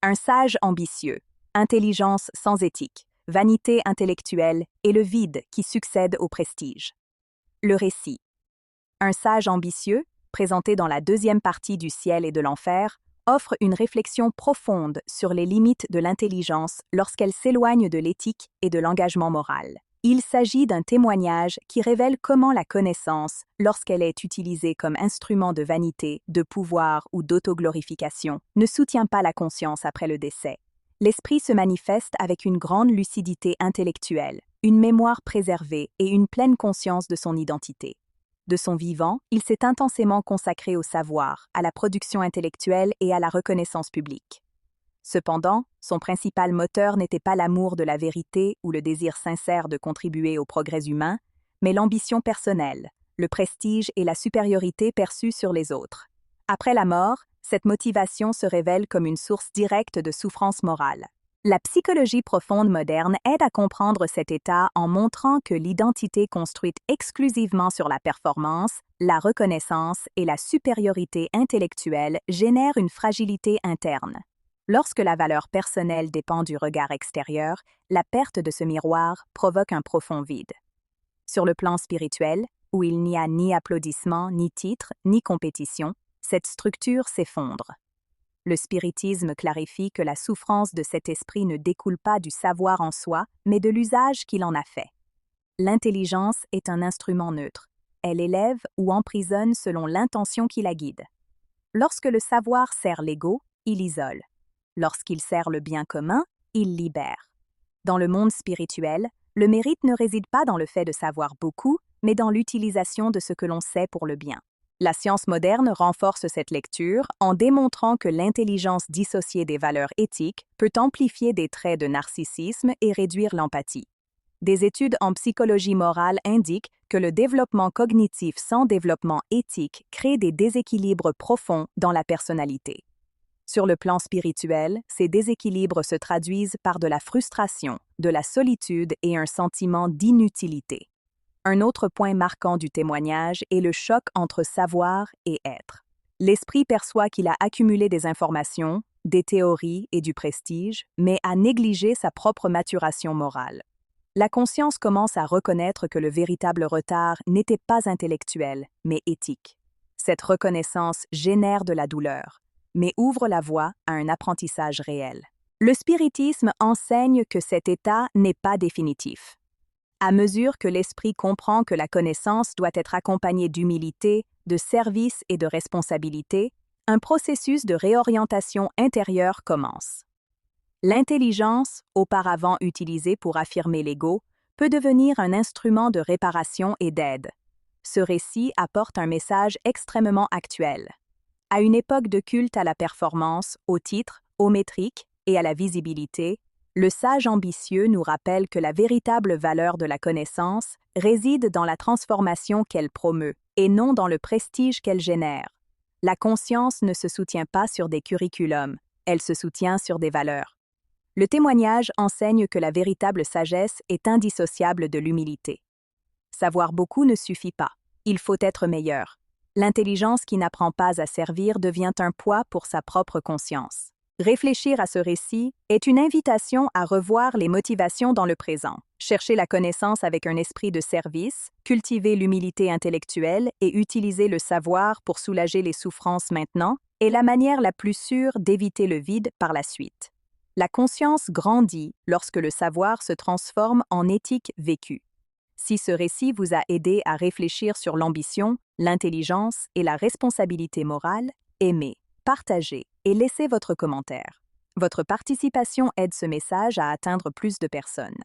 Un sage ambitieux, intelligence sans éthique, vanité intellectuelle et le vide qui succède au prestige. Le récit. Un sage ambitieux, présenté dans la deuxième partie du Ciel et de l'Enfer, offre une réflexion profonde sur les limites de l'intelligence lorsqu'elle s'éloigne de l'éthique et de l'engagement moral. Il s'agit d'un témoignage qui révèle comment la connaissance, lorsqu'elle est utilisée comme instrument de vanité, de pouvoir ou d'autoglorification, ne soutient pas la conscience après le décès. L'esprit se manifeste avec une grande lucidité intellectuelle, une mémoire préservée et une pleine conscience de son identité. De son vivant, il s'est intensément consacré au savoir, à la production intellectuelle et à la reconnaissance publique. Cependant, son principal moteur n'était pas l'amour de la vérité ou le désir sincère de contribuer au progrès humain, mais l'ambition personnelle, le prestige et la supériorité perçus sur les autres. Après la mort, cette motivation se révèle comme une source directe de souffrance morale. La psychologie profonde moderne aide à comprendre cet état en montrant que l'identité construite exclusivement sur la performance, la reconnaissance et la supériorité intellectuelle génère une fragilité interne. Lorsque la valeur personnelle dépend du regard extérieur, la perte de ce miroir provoque un profond vide. Sur le plan spirituel, où il n'y a ni applaudissements, ni titres, ni compétition, cette structure s'effondre. Le spiritisme clarifie que la souffrance de cet esprit ne découle pas du savoir en soi, mais de l'usage qu'il en a fait. L'intelligence est un instrument neutre. Elle élève ou emprisonne selon l'intention qui la guide. Lorsque le savoir sert l'ego, il isole. Lorsqu'il sert le bien commun, il libère. Dans le monde spirituel, le mérite ne réside pas dans le fait de savoir beaucoup, mais dans l'utilisation de ce que l'on sait pour le bien. La science moderne renforce cette lecture en démontrant que l'intelligence dissociée des valeurs éthiques peut amplifier des traits de narcissisme et réduire l'empathie. Des études en psychologie morale indiquent que le développement cognitif sans développement éthique crée des déséquilibres profonds dans la personnalité. Sur le plan spirituel, ces déséquilibres se traduisent par de la frustration, de la solitude et un sentiment d'inutilité. Un autre point marquant du témoignage est le choc entre savoir et être. L'esprit perçoit qu'il a accumulé des informations, des théories et du prestige, mais a négligé sa propre maturation morale. La conscience commence à reconnaître que le véritable retard n'était pas intellectuel, mais éthique. Cette reconnaissance génère de la douleur, mais ouvre la voie à un apprentissage réel. Le spiritisme enseigne que cet état n'est pas définitif. À mesure que l'esprit comprend que la connaissance doit être accompagnée d'humilité, de service et de responsabilité, un processus de réorientation intérieure commence. L'intelligence, auparavant utilisée pour affirmer l'ego, peut devenir un instrument de réparation et d'aide. Ce récit apporte un message extrêmement actuel. À une époque de culte à la performance, au titre, aux métriques et à la visibilité, le sage ambitieux nous rappelle que la véritable valeur de la connaissance réside dans la transformation qu'elle promeut et non dans le prestige qu'elle génère. La conscience ne se soutient pas sur des curriculums, elle se soutient sur des valeurs. Le témoignage enseigne que la véritable sagesse est indissociable de l'humilité. Savoir beaucoup ne suffit pas, il faut être meilleur. L'intelligence qui n'apprend pas à servir devient un poids pour sa propre conscience. Réfléchir à ce récit est une invitation à revoir les motivations dans le présent, chercher la connaissance avec un esprit de service, cultiver l'humilité intellectuelle et utiliser le savoir pour soulager les souffrances maintenant est la manière la plus sûre d'éviter le vide par la suite. La conscience grandit lorsque le savoir se transforme en éthique vécue. Si ce récit vous a aidé à réfléchir sur l'ambition, l'intelligence et la responsabilité morale, aimez, partagez et laissez votre commentaire. Votre participation aide ce message à atteindre plus de personnes.